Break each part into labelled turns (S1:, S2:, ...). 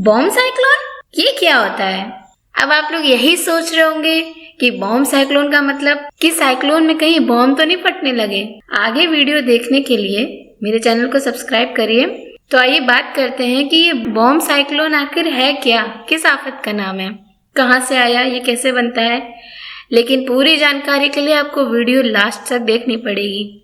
S1: Bomb cyclone ये क्या होता है? अब आप लोग यही सोच रहे होंगे कि बॉम्ब साइक्लोन का मतलब कि साइक्लोन में कहीं बॉम्ब तो नहीं फटने लगे। आगे वीडियो देखने के लिए मेरे चैनल को सब्सक्राइब करिए। तो आइए बात करते हैं कि ये बॉम्ब साइक्लोन आखिर है क्या, किस आफत का नाम है, कहाँ से आया, ये कैसे बनता है। लेकिन पूरी जानकारी के लिए आपको वीडियो लास्ट तक देखनी पड़ेगी।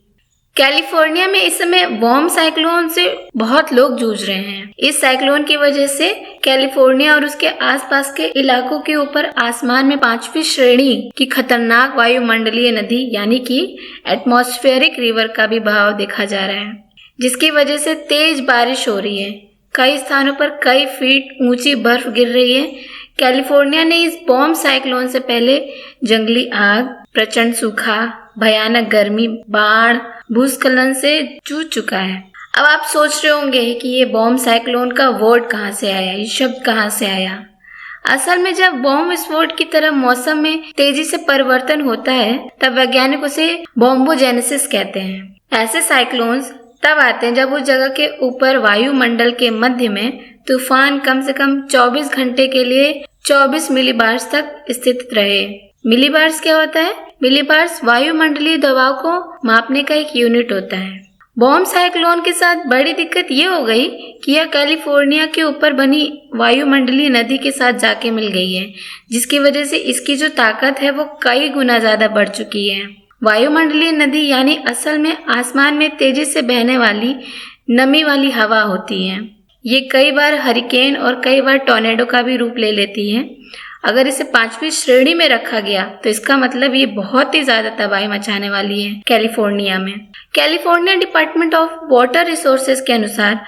S1: कैलिफोर्निया में इस समय बॉम्ब साइक्लोन से बहुत लोग जूझ रहे हैं। इस साइक्लोन की वजह से कैलिफोर्निया और उसके आसपास के इलाकों के ऊपर आसमान में 5वीं श्रेणी की खतरनाक वायुमंडलीय नदी यानी कि एटमॉस्फेरिक रिवर का भी बहाव देखा जा रहा है, जिसकी वजह से तेज बारिश हो रही है। कई स्थानों पर कई फीट ऊंची बर्फ गिर रही है। कैलिफोर्निया ने इस बॉम्ब साइक्लोन से पहले जंगली आग, प्रचंड सूखा, भयानक गर्मी, बाढ़, भूस्खलन से जूझ चुका है। अब आप सोच रहे होंगे कि ये बॉम्ब साइक्लोन का वर्ड कहाँ से आया, ये शब्द कहाँ से आया। असल में जब बॉम्ब विस्फोट की तरह मौसम में तेजी से परिवर्तन होता है तब वैज्ञानिक उसे बॉम्बोजेनेसिस कहते हैं। ऐसे साइक्लोन्स तब आते हैं जब उस जगह के ऊपर वायुमंडल के मध्य में तूफान कम से कम 24 घंटे के लिए 24 मिलीबार्स तक स्थित रहे। मिलीबार्स क्या होता है? मिलीबार्स वायुमंडलीय दबाव को मापने का एक यूनिट होता है। बॉम्ब साइक्लोन के साथ बड़ी दिक्कत ये हो गई कि यह कैलिफोर्निया के ऊपर बनी वायुमंडलीय नदी के साथ जाके मिल गई है, जिसकी वजह से इसकी जो ताकत है वो कई गुना ज्यादा बढ़ चुकी है। वायुमंडलीय नदी यानी असल में आसमान में तेजी से बहने वाली नमी वाली हवा होती है। ये कई बार हरिकेन और कई बार टॉर्नेडो का भी रूप ले लेती है। अगर इसे 5वीं श्रेणी में रखा गया तो इसका मतलब ये बहुत ही ज्यादा तबाही मचाने वाली है कैलिफोर्निया में। California department of water resources के अनुसार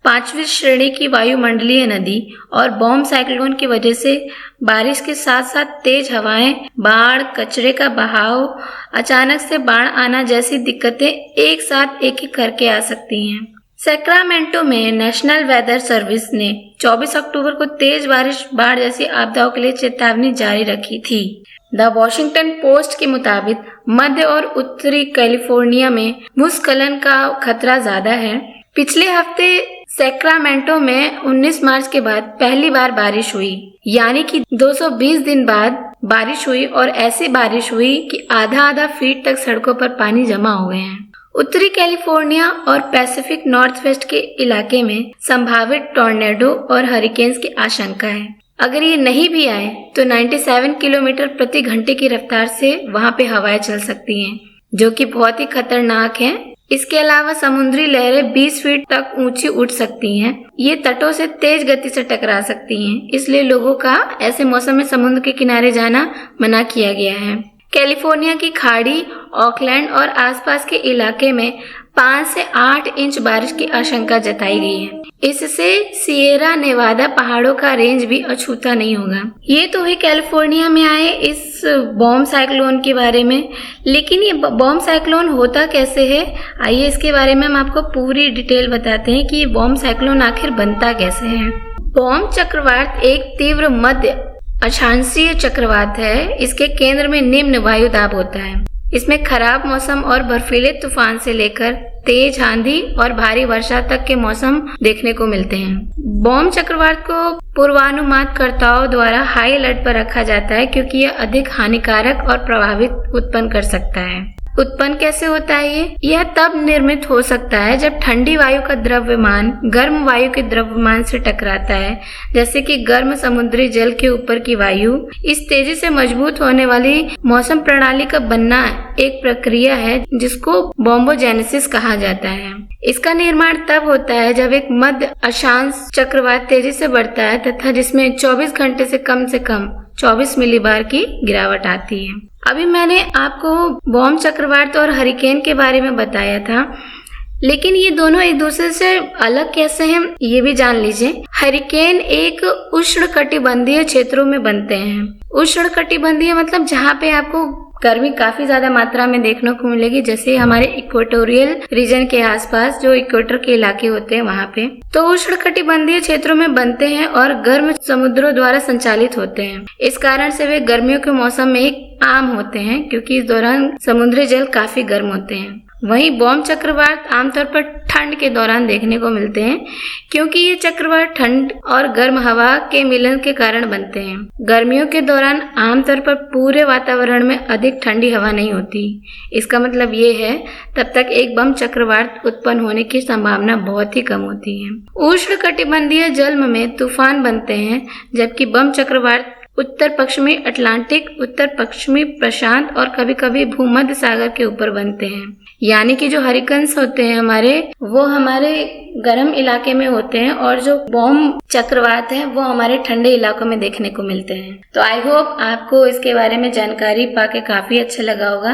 S1: 5वीं श्रेणी की वायुमंडलीय नदी और बॉम्ब साइक्लोन की वजह से बारिश के साथ साथ तेज हवाएं, बाढ़, कचरे का बहाव, अचानक से बाढ़ आना जैसी दिक्कतें एक साथ एक करके आ सकती हैं। सैक्रामेंटो में नेशनल वेदर सर्विस ने 24 अक्टूबर को तेज बारिश, बाढ़ जैसी आपदाओं के लिए चेतावनी जारी रखी थी। द वॉशिंगटन पोस्ट के मुताबिक मध्य और उत्तरी कैलिफोर्निया में भूस्खलन का खतरा ज्यादा है। पिछले हफ्ते सैक्रामेंटो में 19 मार्च के बाद पहली बार बारिश हुई, यानी कि 220 दिन बाद बारिश हुई और ऐसी बारिश हुई कि आधा फीट तक सड़कों पर पानी जमा हो गए हैं। उत्तरी कैलिफोर्निया और पैसिफिक नॉर्थवेस्ट के इलाके में संभावित टॉर्नेडो और हरिकेन्स की आशंका है। अगर ये नहीं भी आए तो 97 किलोमीटर प्रति घंटे की रफ्तार से वहां पे हवाएं चल सकती हैं, जो कि बहुत ही खतरनाक है। इसके अलावा समुद्री लहरें 20 फीट तक ऊंची उठ सकती हैं। ये तटों से तेज गति से टकरा सकती हैं, इसलिए लोगों का ऐसे मौसम में समुद्र के किनारे जाना मना किया गया है। कैलिफोर्निया की खाड़ी, ऑकलैंड और आसपास के इलाके में 5 से 8 इंच बारिश की आशंका जताई गई है। इससे सिएरा नेवादा पहाड़ों का रेंज भी अछूता नहीं होगा। ये तो है कैलिफोर्निया में आए इस बॉम्ब साइक्लोन के बारे में, लेकिन ये बॉम्ब साइक्लोन होता कैसे है, आइए इसके बारे में हम आपको पूरी डिटेल बताते हैं कि ये बॉम्ब साइक्लोन आखिर बनता कैसे है। बॉम्ब चक्रवात एक तीव्र मध्य अक्षांशीय चक्रवात है। इसके केंद्र में निम्न वायु दाब होता है। इसमें खराब मौसम और बर्फीले तूफान से लेकर तेज आंधी और भारी वर्षा तक के मौसम देखने को मिलते हैं। बॉम्ब चक्रवात को पूर्वानुमानकर्ताओं द्वारा हाई अलर्ट पर रखा जाता है क्योंकि यह अधिक हानिकारक और प्रभावित उत्पन्न कर सकता है। उत्पन्न कैसे होता है यह तब निर्मित हो सकता है जब ठंडी वायु का द्रव्यमान गर्म वायु के द्रव्यमान से टकराता है, जैसे कि गर्म समुद्री जल के ऊपर की वायु। इस तेजी से मजबूत होने वाली मौसम प्रणाली का बनना एक प्रक्रिया है जिसको बॉम्बोजेनेसिस कहा जाता है। इसका निर्माण तब होता है जब एक मध्य अक्षांश चक्रवात तेजी से बढ़ता है तथा जिसमें 24 घंटे से कम 24 मिलीबार की गिरावट आती है। अभी मैंने आपको बॉम्ब चक्रवात और हरिकेन के बारे में बताया था, लेकिन ये दोनों एक दूसरे से अलग कैसे हैं ये भी जान लीजिए। हरिकेन एक उष्णकटिबंधीय क्षेत्रों में बनते हैं। उष्णकटिबंधीय मतलब जहाँ पे आपको गर्मी काफी ज्यादा मात्रा में देखने को मिलेगी, जैसे हमारे इक्वेटोरियल रीजन के आसपास जो इक्वेटर के इलाके होते हैं वहाँ पे। तो उष्णकटिबंधीय क्षेत्रों में बनते हैं और गर्म समुद्रों द्वारा संचालित होते हैं। इस कारण से वे गर्मियों के मौसम में एक आम होते हैं क्योंकि इस दौरान समुद्री जल काफी गर्म होते हैं। वहीं बॉम्ब चक्रवात आमतौर पर ठंड के दौरान देखने को मिलते हैं, क्योंकि ये चक्रवात ठंड और गर्म हवा के मिलन के कारण बनते हैं। गर्मियों के दौरान आमतौर पर पूरे वातावरण में अधिक ठंडी हवा नहीं होती। इसका मतलब ये है तब तक एक बम चक्रवात उत्पन्न होने की संभावना बहुत ही कम होती है। उष्णकटिबंधीय जल्म में तूफान बनते हैं, जबकि बम चक्रवात उत्तर पश्चिमी अटलांटिक, उत्तर पश्चिमी प्रशांत और कभी कभी भूमध्य सागर के ऊपर बनते हैं। यानी कि जो हरिकेन्स होते हैं वो हमारे गर्म इलाके में होते हैं, और जो बॉम्ब चक्रवात हैं वो हमारे ठंडे इलाकों में देखने को मिलते हैं। तो आई होप आपको इसके बारे में जानकारी पाके काफी अच्छा लगा होगा।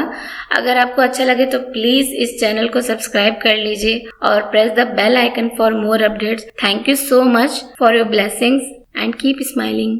S1: अगर आपको अच्छा लगे तो प्लीज इस चैनल को सब्सक्राइब कर लीजिए और press the bell icon for more updates. Thank you so much for your blessings and keep smiling.